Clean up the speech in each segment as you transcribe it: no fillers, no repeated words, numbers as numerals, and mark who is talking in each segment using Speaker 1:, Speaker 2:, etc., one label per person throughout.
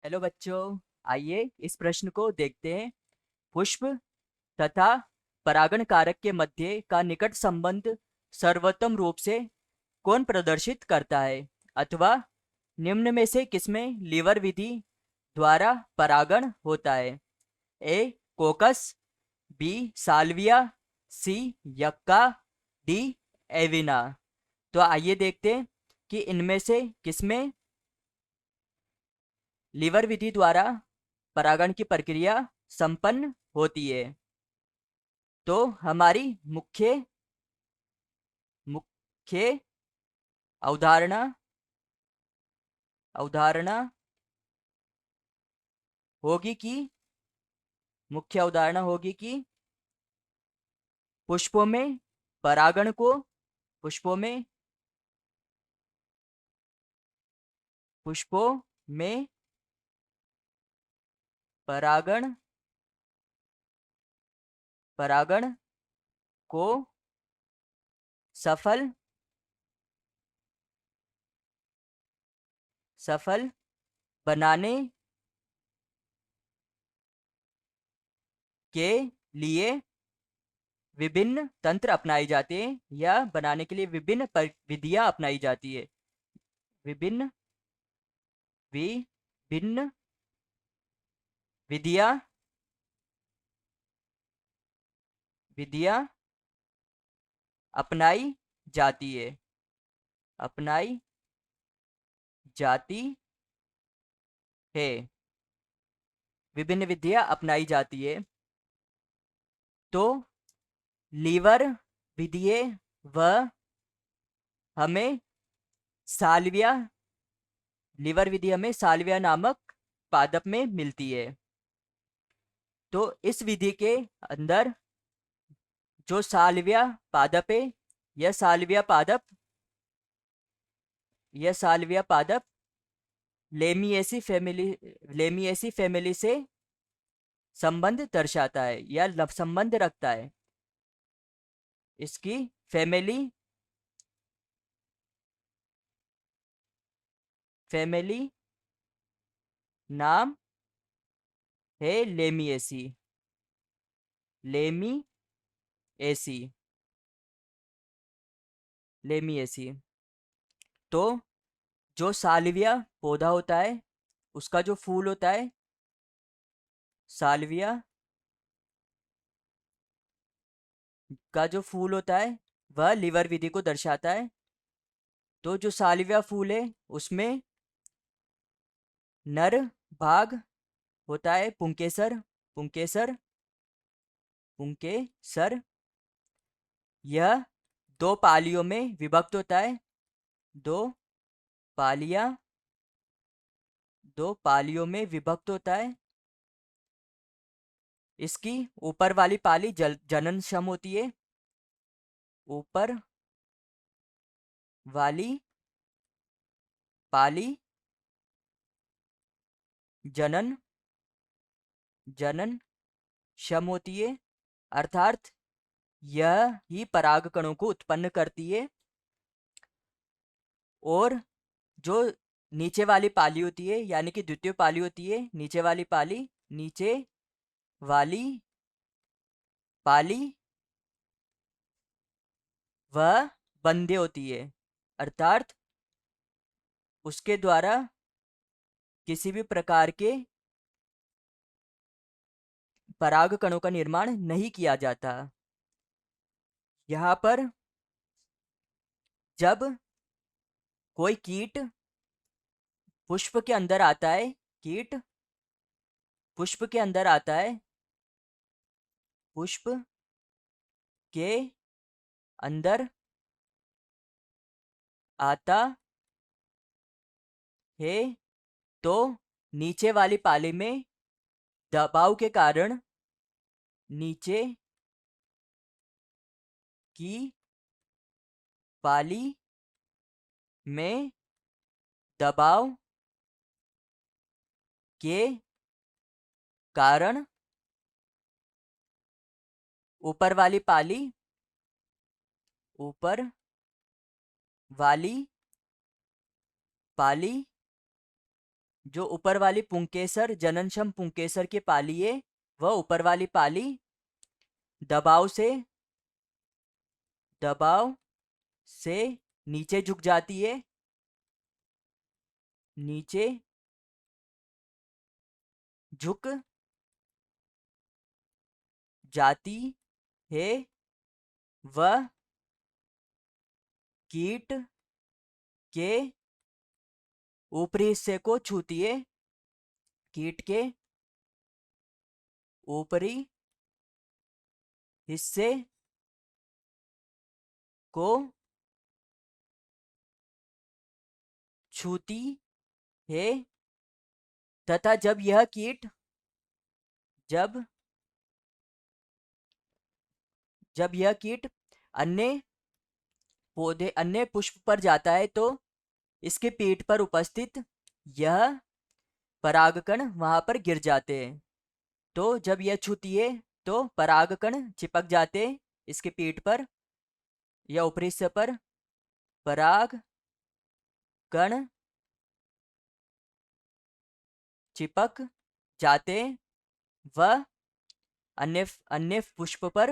Speaker 1: Hello बच्चों, आइए इस प्रश्न को देखते हैं। पुष्प तथा परागण कारक के मध्य का निकट संबंध सर्वोत्तम रूप से कौन प्रदर्शित करता है, अथवा निम्न में से किसमें लीवर विधि द्वारा परागण होता है? ए कोकस, बी साल्विया, सी यक्का, डी एविना। तो आइए देखते हैं कि इनमें से किसमें लीवर विधि द्वारा परागण की प्रक्रिया संपन्न होती है। तो हमारी मुख्य मुख्य अवधारणा अवधारणा होगी कि मुख्य अवधारणा होगी कि पुष्पों में परागण को पुष्पों में पुष्पों में परागण परागण को सफल सफल बनाने के लिए विभिन्न तंत्र अपनाए जाते हैं, या बनाने के लिए विभिन्न विधियां अपनाई जाती है। विभिन्न विभिन्न विधियां विधियां अपनाई जाती है अपनाई जाती है विभिन्न विधियां अपनाई जाती है। तो लीवर विधि व हमें साल्विया लीवर विधि हमें साल्विया नामक पादप में मिलती है। तो इस विधि के अंदर जो साल्विया पादप है, यह साल्विया पादप यह साल्विया पादप लेमिएसी फैमिली से संबंध दर्शाता है या संबंध रखता है। इसकी फैमिली फैमिली नाम है लेमिएसी लेमिएसी। तो जो साल्विया पौधा होता है, उसका जो फूल होता है, साल्विया का जो फूल होता है वह लीवर विधि को दर्शाता है। तो जो साल्विया फूल है उसमें नर भाग होता है पुंकेसर पुंकेसर। यह दो पालियों में विभक्त होता है। दो पालियां दो पालियों में विभक्त होता है। इसकी ऊपर वाली पाली जननक्षम होती है। ऊपर वाली पाली जनन जनन क्षम होती है, अर्थात यह ही पराग कणों को उत्पन्न करती है। और जो नीचे वाली पाली होती है, यानी कि द्वितीय पाली होती है, नीचे वाली पाली वह बंध्य होती है, अर्थात उसके द्वारा किसी भी प्रकार के पराग कणों का निर्माण नहीं किया जाता। यहाँ पर जब कोई कीट पुष्प के अंदर आता है कीट पुष्प के अंदर आता है पुष्प के अंदर आता है, तो नीचे वाली पाली में दबाव के कारण नीचे की पाली में दबाव के कारण ऊपर वाली पाली ऊपर वाली पाली जो ऊपर वाली पुंकेसर जननक्षम पुंकेसर की पाली है, वह ऊपर वाली पाली दबाव से दबाव से नीचे झुक जाती है, नीचे झुक जाती है। वह कीट के ऊपरी हिस्से को छूती है, कीट के ऊपरी हिस्से को छूती है तथा जब जब यह कीट अन्य अन्य पुष्प पर जाता है तो इसके पीठ पर उपस्थित यह परागकण वहां पर गिर जाते हैं। तो जब यह छूती है तो परागकण चिपक जाते हैं इसके पीठ पर या ऊपरी हिस्से पर। पराग कण चिपक जाते, वह अन्य अन्य पुष्प पर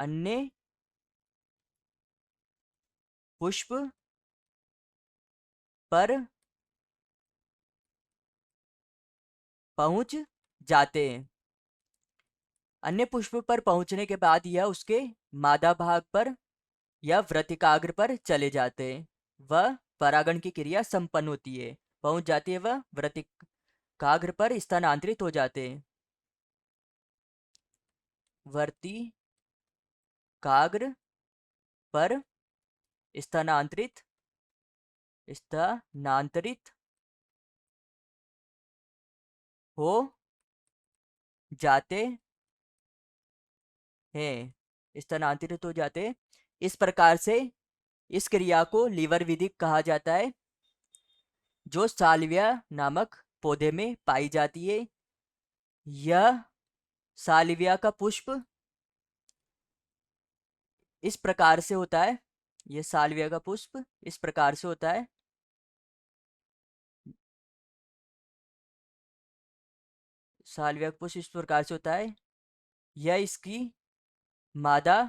Speaker 1: अन्य पुष्प पर पहुंच जाते हैं। अन्य पुष्प पर पहुंचने के बाद यह उसके मादा भाग पर या व्रतिकाग्र पर चले जाते हैं। वह परागण की क्रिया संपन्न होती है, पहुंच जाती है, वह व्रतिकाग्र पर स्थानांतरित हो जाते हैं। वर्तिकाग्र पर स्थानांतरित स्थानांतरित हो जाते हैं, स्थानांतरित हो जाते हैं। इस प्रकार से इस क्रिया को लीवर विधि कहा जाता है, जो साल्विया नामक पौधे में पाई जाती है। यह साल्विया का पुष्प इस प्रकार से होता है, यह साल्विया का पुष्प इस प्रकार से होता है। साल्विया का पुष्प इस प्रकार से होता है, यह इसकी मादा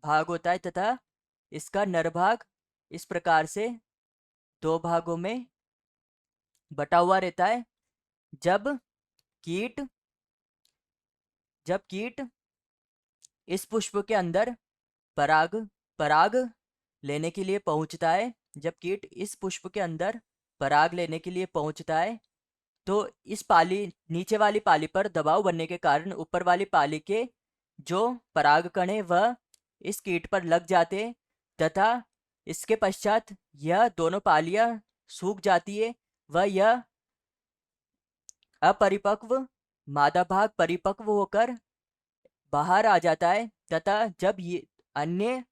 Speaker 1: भाग होता है तथा इसका नर भाग इस प्रकार से दो भागों में बटा हुआ रहता है। जब कीट जब कीट इस पुष्प के अंदर पराग पराग लेने के लिए पहुंचता है, जब कीट इस पुष्प के अंदर पराग लेने के लिए पहुंचता है तो इस पाली नीचे वाली पाली पर दबाव बनने के कारण ऊपर वाली पाली के जो परागकण है वह इस कीट पर लग जाते हैं तथा इसके पश्चात यह दोनों पालियां सूख जाती है। वह यह अपरिपक्व मादा भाग परिपक्व होकर बाहर आ जाता है तथा जब ये अन्य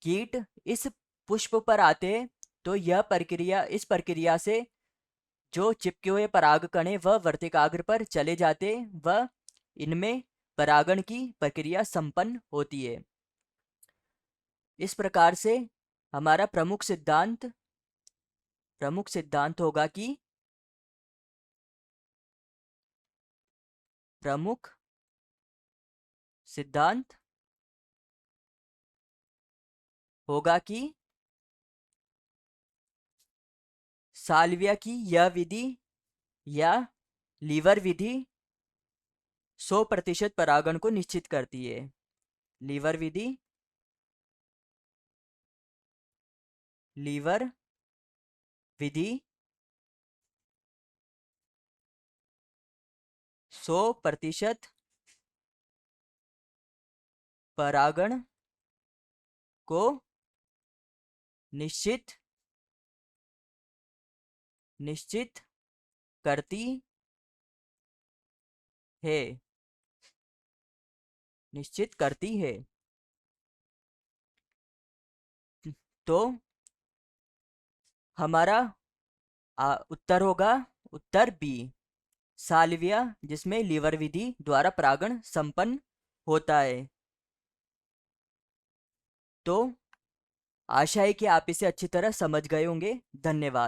Speaker 1: कीट इस पुष्प पर आते हैं तो इस प्रक्रिया से जो चिपके हुए परागकण है वह वर्तिकाग्र पर चले जाते, वह इनमें परागण की प्रक्रिया संपन्न होती है। इस प्रकार से हमारा प्रमुख सिद्धांत होगा कि प्रमुख सिद्धांत होगा कि साल्विया की यह विधि या लीवर विधि 100% परागण को निश्चित करती है। लीवर विधि 100% परागण को निश्चित करती है निश्चित करती है। तो हमारा उत्तर होगा उत्तर बी, साल्विया जिसमें लीवर विधि द्वारा परागण संपन्न होता है। तो आशा है कि आप इसे अच्छी तरह समझ गए होंगे। धन्यवाद।